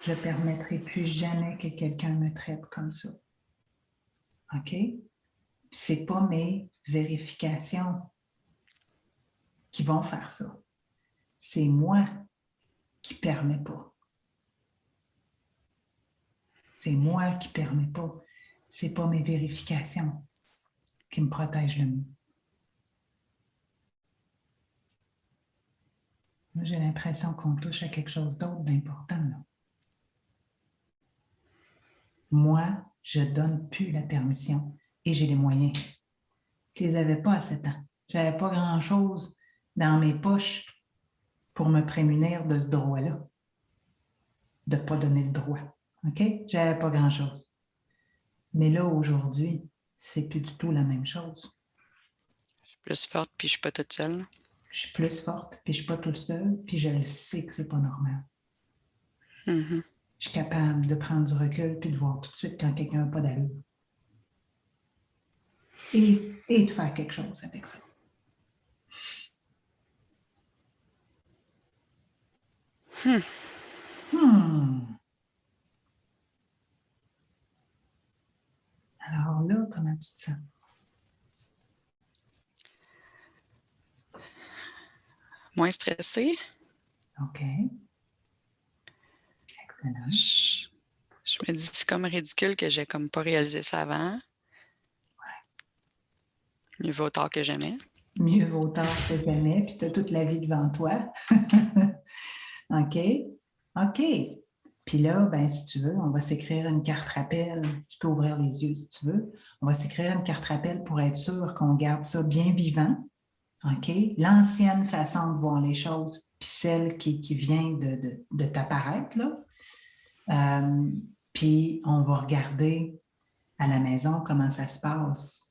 Je ne permettrai plus jamais que quelqu'un me traite comme ça. OK? Ce n'est pas mes vérifications qui vont faire ça. C'est moi qui ne permets pas. C'est moi qui ne permets pas. Ce n'est pas mes vérifications qui me protègent le mieux. Moi, j'ai l'impression qu'on touche à quelque chose d'autre d'important. Là. Moi, je ne donne plus la permission et j'ai les moyens. Je ne les avais pas à 7 ans. Je n'avais pas grand-chose dans mes poches pour me prémunir de ce droit-là, de ne pas donner le droit. OK? Je n'avais pas grand-chose. Mais là, aujourd'hui, c'est plus du tout la même chose. Je suis plus forte puis je suis pas toute seule. Je suis plus forte, puis je ne suis pas toute seule, puis je le sais que c'est pas normal. Mhm. Je suis capable de prendre du recul puis de voir tout de suite quand quelqu'un n'a pas d'allure. Et de faire quelque chose avec ça. Hmm. Alors là, comment tu te sens? Moins stressée. OK. Excellent. Je, je me dis c'est comme ridicule que j'ai comme pas réalisé ça avant. Mieux vaut tard que jamais. Mieux vaut tard que jamais, puis tu as toute la vie devant toi. OK? OK. Puis là, ben, si tu veux, on va s'écrire une carte rappel. Tu peux ouvrir les yeux si tu veux. On va s'écrire une carte rappel pour être sûr qu'on garde ça bien vivant. OK? L'ancienne façon de voir les choses, puis celle qui vient de t'apparaître, là. Puis on va regarder à la maison comment ça se passe.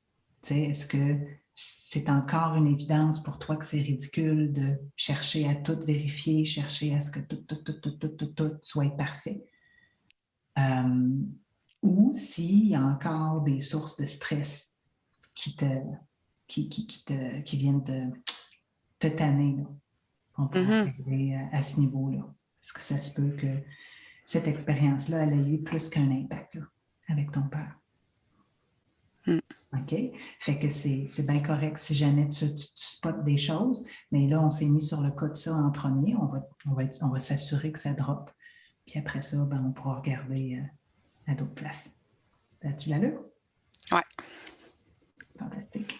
Est-ce que c'est encore une évidence pour toi que c'est ridicule de chercher à tout vérifier, chercher à ce que tout soit parfait? Ou s'il y a encore des sources de stress qui viennent te tanner, là. On pourra Mhm. arriver à ce niveau-là. Est-ce que ça se peut que cette expérience-là, elle ait eu plus qu'un impact, là? avec ton père. Mm. OK? Fait que c'est bien correct si jamais tu spots des choses, mais là, on s'est mis sur le cas de ça en premier. On va s'assurer que ça drop. Puis après ça, ben, on pourra regarder à d'autres places. As-tu l'allure? Ouais. Fantastique.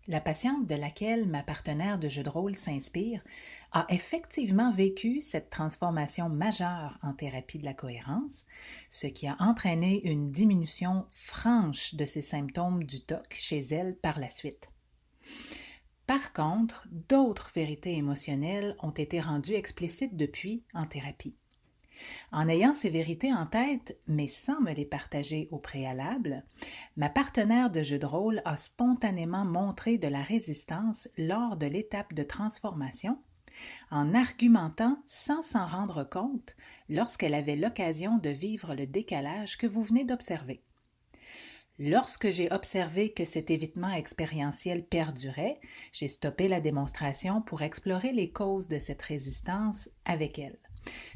La patiente de laquelle ma partenaire de jeu de rôle s'inspire a effectivement vécu cette transformation majeure en thérapie de la cohérence, ce qui a entraîné une diminution franche de ses symptômes du TOC chez elle par la suite. Par contre, d'autres vérités émotionnelles ont été rendues explicites depuis en thérapie. En ayant ces vérités en tête, mais sans me les partager au préalable, ma partenaire de jeu de rôle a spontanément montré de la résistance lors de l'étape de transformation, en argumentant sans s'en rendre compte lorsqu'elle avait l'occasion de vivre le décalage que vous venez d'observer. Lorsque j'ai observé que cet évitement expérientiel perdurait, j'ai stoppé la démonstration pour explorer les causes de cette résistance avec elle,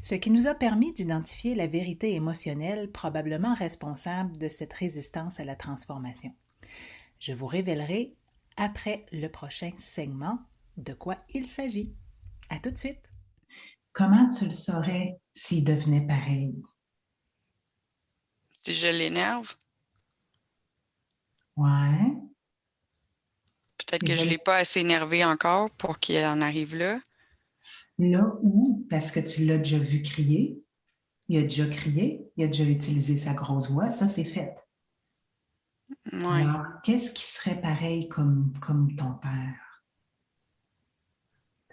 ce qui nous a permis d'identifier la vérité émotionnelle probablement responsable de cette résistance à la transformation. Je vous révélerai, après le prochain segment, de quoi il s'agit. À tout de suite! Comment tu le saurais s'il devenait pareil? Si je l'énerve, Ouais. peut-être que je ne l'ai pas assez énervé encore pour qu'il en arrive là. Là où, parce que tu l'as déjà vu crier, il a déjà crié, il a déjà utilisé sa grosse voix, ça c'est fait. Ouais. Alors, qu'est-ce qui serait pareil comme ton père?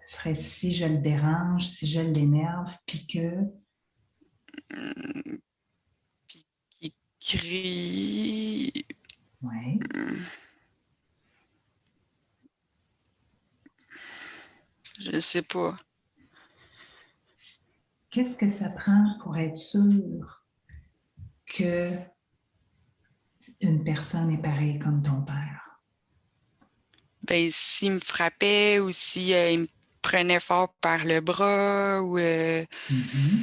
Ce serait si je le dérange, si je l'énerve, puis que... Puis qui crie. Ouais. Je ne sais pas. Qu'est-ce que ça prend pour être sûr que une personne est pareille comme ton père? Ben, s'il me frappait ou si il me prenait fort par le bras ou Mm-hmm.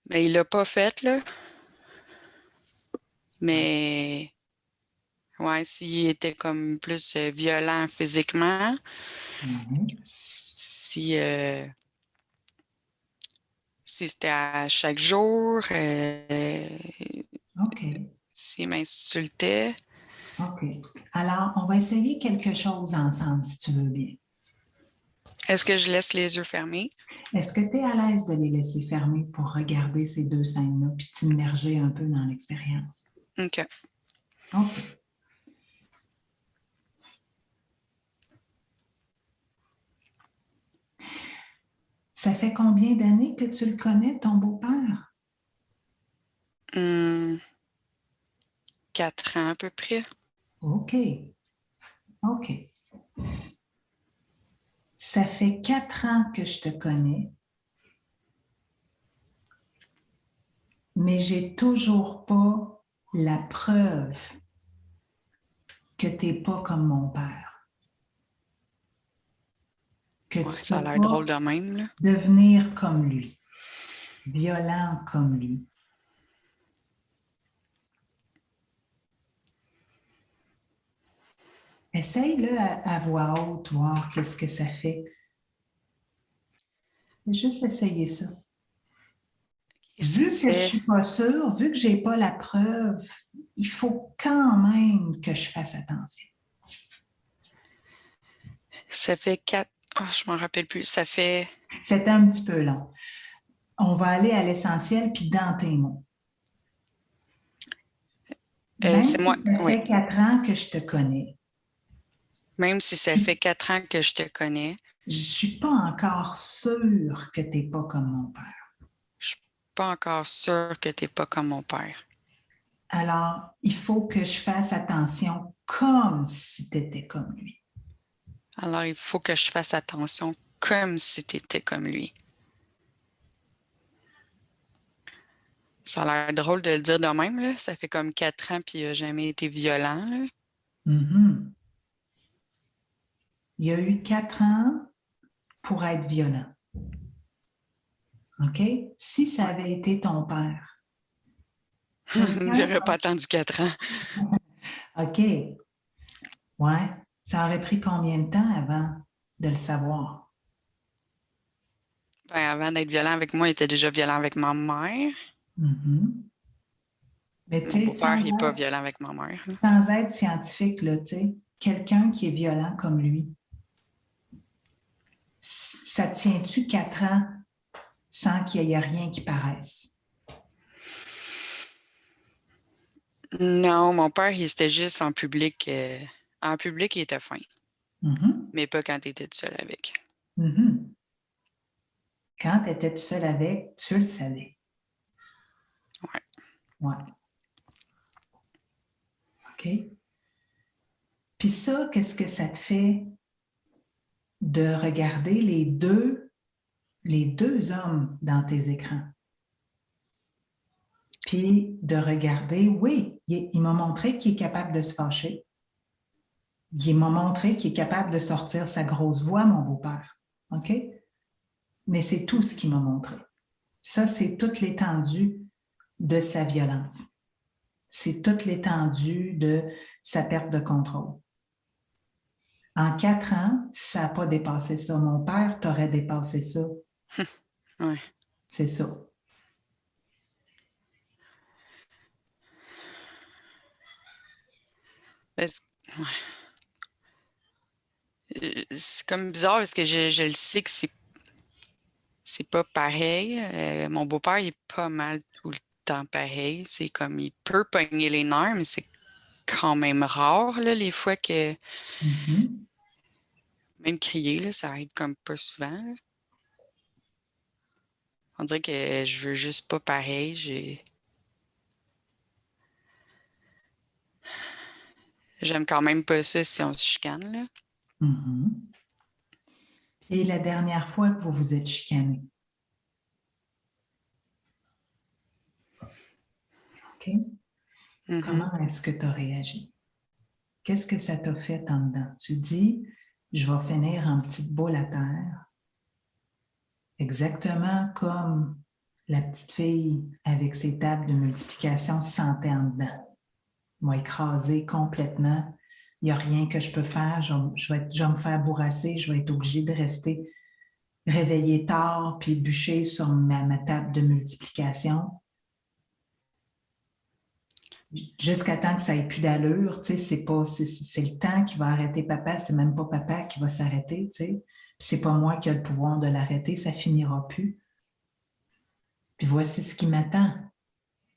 ben, il l'a pas fait, là. Mais ouais, s'il était comme plus violent physiquement, Ouais. si c'était à chaque jour, OK. s'il m'insultait. OK. Alors, on va essayer quelque chose ensemble, si tu veux bien. Est-ce que je laisse les yeux fermés? Est-ce que tu es à l'aise de les laisser fermer pour regarder ces deux scènes-là puis t'immerger un peu dans l'expérience? OK. OK. Ça fait combien d'années que tu le connais, ton beau-père? 4 ans à peu près. OK. OK. Ça fait 4 ans que je te connais, mais j'ai toujours pas la preuve que tu n'es pas comme mon père. Que Ouais, tu ça a peux l'air pas drôle de même, là. devenir comme lui, violent comme lui. Essaye-le à voix haute, voir qu'est-ce que ça fait. Juste essayer ça. Et ça Vu que je ne fait, suis pas sûre, vu que je n'ai pas la preuve, il faut quand même que je fasse attention. ça fait 4... Ah, je m'en rappelle plus. Ça fait... C'était un petit peu long. On va aller à l'essentiel, puis dans tes mots. Même c'est moi, si ça oui. fait 4 ans que je te connais, Même si ça fait 4 ans que je te connais, je ne suis pas encore sûre que tu n'es pas comme mon père. je suis pas encore sûre que tu n'es pas comme mon père. Alors, il faut que je fasse attention comme si tu étais comme lui. Alors, il faut que je fasse attention comme si tu étais comme lui. Ça a l'air drôle de le dire de même, là. Ça fait comme 4 ans, puis il n'a jamais été violent, là. Mhm. Il y a eu 4 ans pour être violent. OK? Si ça avait été ton père. J'aurais pas attendu 4 ans. OK. Ouais. Ça aurait pris combien de temps avant de le savoir? Ben, avant d'être violent avec moi, il était déjà violent avec ma mère. Mhm. Mais tu Mon sais, beau-père, il n'est pas violent avec ma mère. sans être scientifique, là, tu sais, quelqu'un qui est violent comme lui, ça tient-tu 4 ans sans qu'il y ait rien qui paraisse? Non, mon père, il était juste en public. En public, il était fin. Mhm. Mais pas quand il était tout seul avec. Mhm. Quand tu étais tout seul avec, tu le savais. Ouais. Ouais. OK? Puis ça, qu'est-ce que ça te fait de regarder les deux hommes dans tes écrans? Puis de regarder, oui, il m'a montré qu'il est capable de se fâcher. Il m'a montré qu'il est capable de sortir sa grosse voix, mon beau-père. OK? Mais c'est tout ce qu'il m'a montré. Ça, c'est toute l'étendue de sa violence. C'est toute l'étendue de sa perte de contrôle. En 4 ans, ça n'a pas dépassé ça. Mon père t'aurait dépassé ça. Ouais. C'est ça. C'est comme bizarre parce que je le sais que c'est pas pareil. Mon beau-père, il est pas mal tout le temps pareil. C'est comme, il peut pogner les nerfs, mais c'est quand même rare, là, les fois que... Mhm. Même crier, là, ça arrive comme pas souvent, là. On dirait que je veux juste pas pareil. J'aime quand même pas ça si on se chicane, là. Mhm. Puis la dernière fois que vous vous êtes chicané. OK? Mhm. Comment est-ce que tu as réagi? Qu'est-ce que ça t'a fait en dedans? Tu dis, je vais finir en petite boule à terre, exactement comme la petite fille avec ses tables de multiplication se sentait en dedans. Moi, écrasée complètement. Il n'y a rien que je peux faire. Je vais me faire bourrasser. Je vais être obligée de rester réveillée tard puis bûcher sur ma table de multiplication jusqu'à temps que ça ait plus d'allure. Tu sais, c'est le temps qui va arrêter papa. C'est même pas papa qui va s'arrêter. Tu sais. Puis c'est pas moi qui ai le pouvoir de l'arrêter. Ça finira plus. Puis voici ce qui m'attend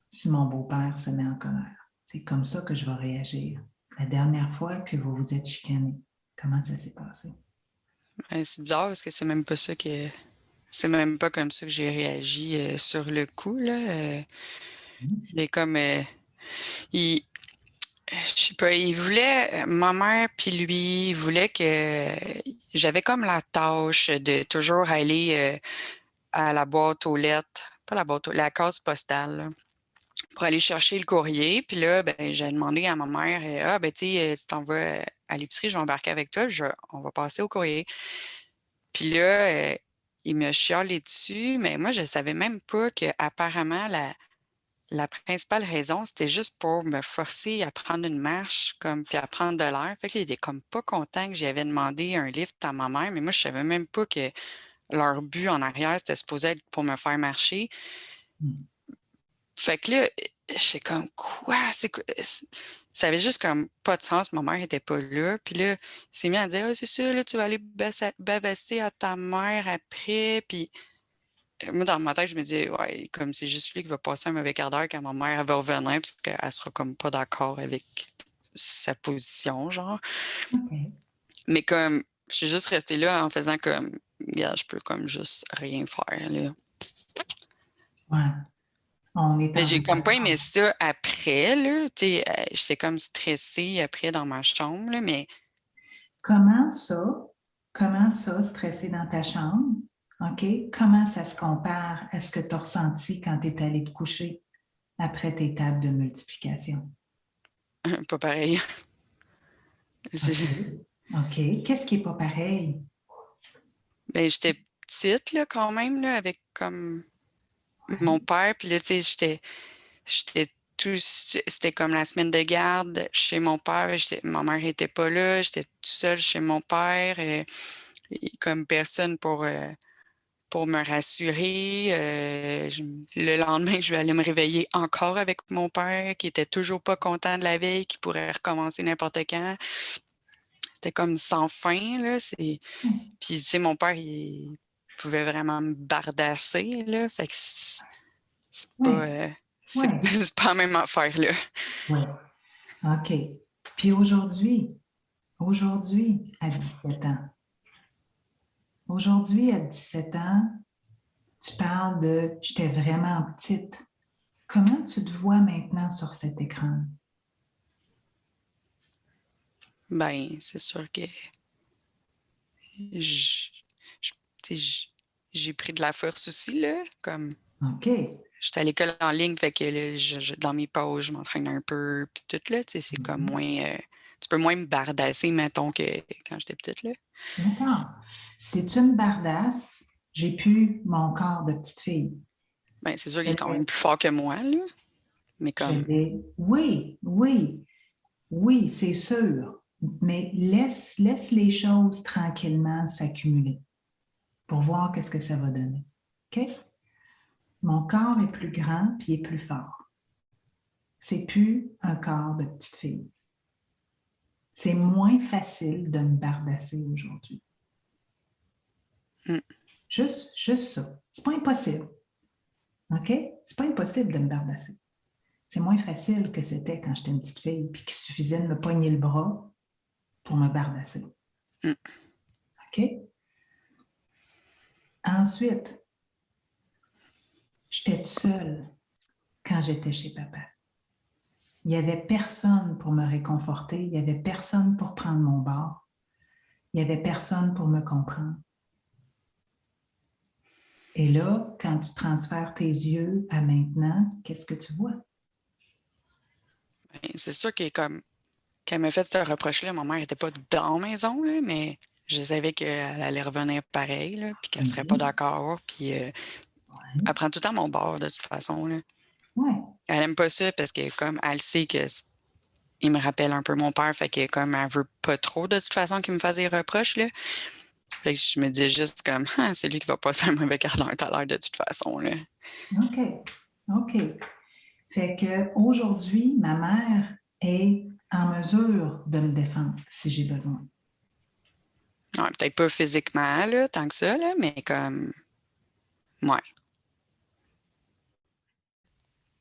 si mon beau-père se met en colère. C'est comme ça que je vais réagir. La dernière fois que vous vous êtes chicané, comment ça s'est passé? Ouais, c'est bizarre parce que c'est même pas ça que... C'est même pas comme ça que j'ai réagi sur le coup, là. Il est comme... je sais pas, il voulait... Ma mère puis lui, il voulait que... J'avais comme la tâche de toujours aller à la boîte aux lettres, pas la boîte aux... la case postale, là, pour aller chercher le courrier. Puis là, ben, j'ai demandé à ma mère, ah, ben, tu sais, tu t'en vas à l'épicerie, je vais embarquer avec toi, on va passer au courrier. Puis là, il me chialé dessus, mais moi, je ne savais même pas qu'apparemment, la principale raison, c'était juste pour me forcer à prendre une marche, comme, puis à prendre de l'air. Fait qu'il était comme pas content que j'avais demandé un lift à ma mère, mais moi, je savais même pas que leur but en arrière, c'était supposé être pour me faire marcher. Fait que là, j'étais comme, quoi? C'est quoi? Ça avait juste comme pas de sens. Ma mère était pas là. Puis là, il s'est mis à dire, ah, c'est ça, là, tu vas aller bavasser à ta mère après. Puis moi, dans ma tête, je me dis, ouais, comme c'est juste lui qui va passer un mauvais quart d'heure quand ma mère elle va revenir, parce qu'elle sera comme pas d'accord avec sa position, genre. OK. Mais comme, je suis juste restée là en faisant comme, regarde, je peux comme juste rien faire, là. Ouais. On est Mais en j'ai comme pas désaccord. aimé ça après, là. Tu sais, j'étais comme stressée après dans ma chambre, là, mais Comment ça? Comment ça, stresser dans ta chambre? OK? Comment ça se compare à ce que tu as ressenti quand tu es allé te coucher? après tes tables de multiplication? Pas pareil. OK. OK. Qu'est-ce qui n'est pas pareil? Ben, j'étais petite, là, quand même, là, avec comme mon père. Puis là, tu sais, j'étais c'était comme la semaine de garde chez mon père. Ma mère n'était pas là. J'étais tout seul chez mon père. Et comme personne pour me rassurer. Le lendemain, je vais aller me réveiller encore avec mon père qui était toujours pas content de la veille, qui pourrait recommencer n'importe quand. C'était comme sans fin, là. Puis, tu sais, mon père, il pouvait vraiment me bardasser, là. Fait que c'est pas, Oui. Oui. c'est pas la même affaire, là. Oui. OK. Puis aujourd'hui, à 17 ans, tu parles de j'étais vraiment petite. Comment tu te vois maintenant sur cet écran? Ben, c'est sûr que j- j- tu sais, j'ai pris de la force aussi, là. Comme, OK. j'étais à l'école en ligne, fait que là, dans mes pauses, je m'entraîne un peu, puis tout, là. Tu sais, c'est comme moins... tu peux moins me bardasser, mettons, que quand j'étais petite, là. D'accord. Si tu me bardasses, j'ai plus mon corps de petite fille. Ben, c'est sûr qu'il est quand même plus fort que moi, là. Mais comme... Oui, oui, oui, c'est sûr. Mais laisse les choses tranquillement s'accumuler pour voir qu'est-ce que ça va donner. OK? Mon corps est plus grand puis est plus fort. C'est plus un corps de petite fille. C'est moins facile de me bardasser aujourd'hui. hmm. Juste ça. C'est pas impossible. OK? C'est pas impossible de me bardasser. C'est moins facile que c'était quand j'étais une petite fille puis qu'il suffisait de me pogner le bras pour me bardasser. Hmm. OK? Ensuite, j'étais seule quand j'étais chez papa. Il n'y avait personne pour me réconforter, il n'y avait personne pour prendre mon bord, il n'y avait personne pour me comprendre. Et là, quand tu transfères tes yeux à maintenant, qu'est-ce que tu vois? Ben, c'est sûr que comme quand elle m'a fait ce reproche-là, ma mère n'était pas dans la maison, là, mais je savais qu'elle allait revenir pareil, là, puis qu'elle serait pas Oui, d'accord. Puis elle prend tout le temps mon bord, de toute façon, là. oui, Elle aime pas ça parce que comme elle sait que il me rappelle un peu mon père, fait que comme elle veut pas trop de toute façon qu'il me fasse des reproches, là. Fait que je me dis juste comme ah, c'est lui qui va passer un mauvais quart d'heure tout à l'heure de toute façon, là. OK, OK. Fait qu'aujourd'hui, ma mère est en mesure de me défendre si j'ai besoin. Ouais, peut-être pas physiquement, là, tant que ça, là, mais comme ouais.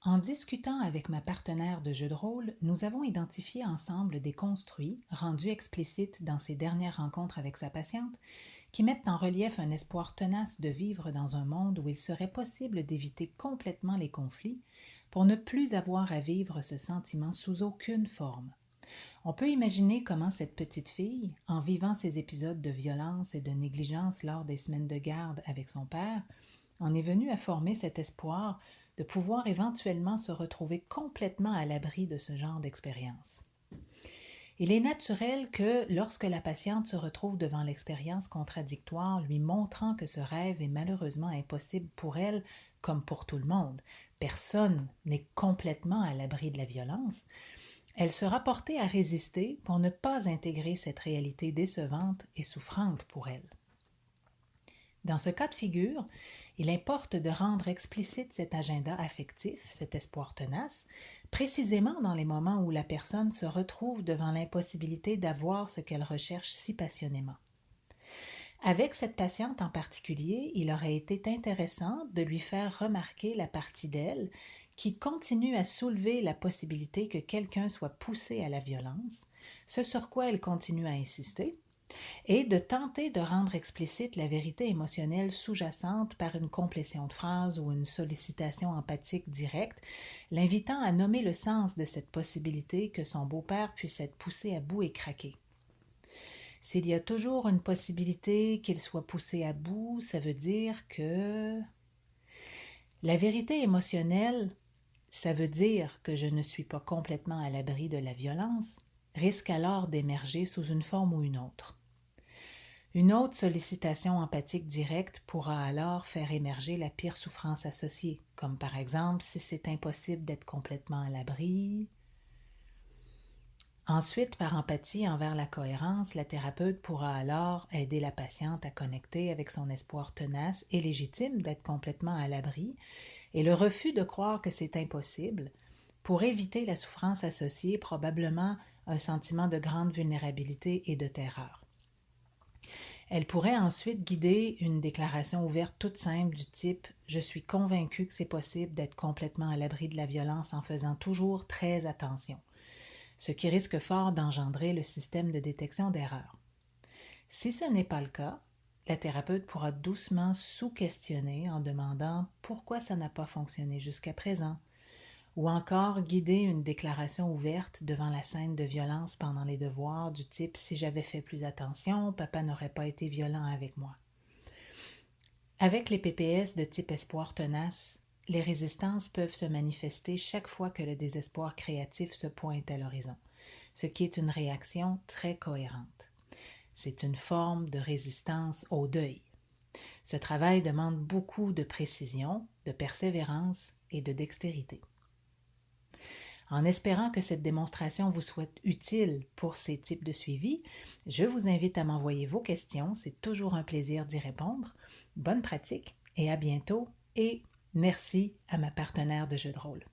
En discutant avec ma partenaire de jeu de rôle, nous avons identifié ensemble des construits, rendus explicites dans ses dernières rencontres avec sa patiente, qui mettent en relief un espoir tenace de vivre dans un monde où il serait possible d'éviter complètement les conflits pour ne plus avoir à vivre ce sentiment sous aucune forme. On peut imaginer comment cette petite fille, en vivant ces épisodes de violence et de négligence lors des semaines de garde avec son père, en est venue à former cet espoir de pouvoir éventuellement se retrouver complètement à l'abri de ce genre d'expérience. Il est naturel que, lorsque la patiente se retrouve devant l'expérience contradictoire lui montrant que ce rêve est malheureusement impossible pour elle comme pour tout le monde, personne n'est complètement à l'abri de la violence, elle sera portée à résister pour ne pas intégrer cette réalité décevante et souffrante pour elle. Dans ce cas de figure, il importe de rendre explicite cet agenda affectif, cet espoir tenace, précisément dans les moments où la personne se retrouve devant l'impossibilité d'avoir ce qu'elle recherche si passionnément. Avec cette patiente en particulier, il aurait été intéressant de lui faire remarquer la partie d'elle qui continue à soulever la possibilité que quelqu'un soit poussé à la violence, ce sur quoi elle continue à insister, et de tenter de rendre explicite la vérité émotionnelle sous-jacente par une complétion de phrase ou une sollicitation empathique directe, l'invitant à nommer le sens de cette possibilité que son beau-père puisse être poussé à bout et craquer. S'il y a toujours une possibilité qu'il soit poussé à bout, ça veut dire que la vérité émotionnelle, ça veut dire que je ne suis pas complètement à l'abri de la violence, risque alors d'émerger sous une forme ou une autre. Une autre sollicitation empathique directe pourra alors faire émerger la pire souffrance associée, comme par exemple si c'est impossible d'être complètement à l'abri. Ensuite, par empathie envers la cohérence, la thérapeute pourra alors aider la patiente à connecter avec son espoir tenace et légitime d'être complètement à l'abri et le refus de croire que c'est impossible pour éviter la souffrance associée, probablement un sentiment de grande vulnérabilité et de terreur. Elle pourrait ensuite guider une déclaration ouverte toute simple du type « Je suis convaincue que c'est possible d'être complètement à l'abri de la violence en faisant toujours très attention », ce qui risque fort d'engendrer le système de détection d'erreurs. Si ce n'est pas le cas, la thérapeute pourra doucement sous-questionner en demandant pourquoi ça n'a pas fonctionné jusqu'à présent, ou encore guider une déclaration ouverte devant la scène de violence pendant les devoirs du type « Si j'avais fait plus attention, papa n'aurait pas été violent avec moi ». Avec les PPS de type espoir tenace, les résistances peuvent se manifester chaque fois que le désespoir créatif se pointe à l'horizon, ce qui est une réaction très cohérente. C'est une forme de résistance au deuil. Ce travail demande beaucoup de précision, de persévérance et de dextérité. En espérant que cette démonstration vous soit utile pour ces types de suivi, je vous invite à m'envoyer vos questions. C'est toujours un plaisir d'y répondre. Bonne pratique et à bientôt. Et merci à ma partenaire de jeu de rôle.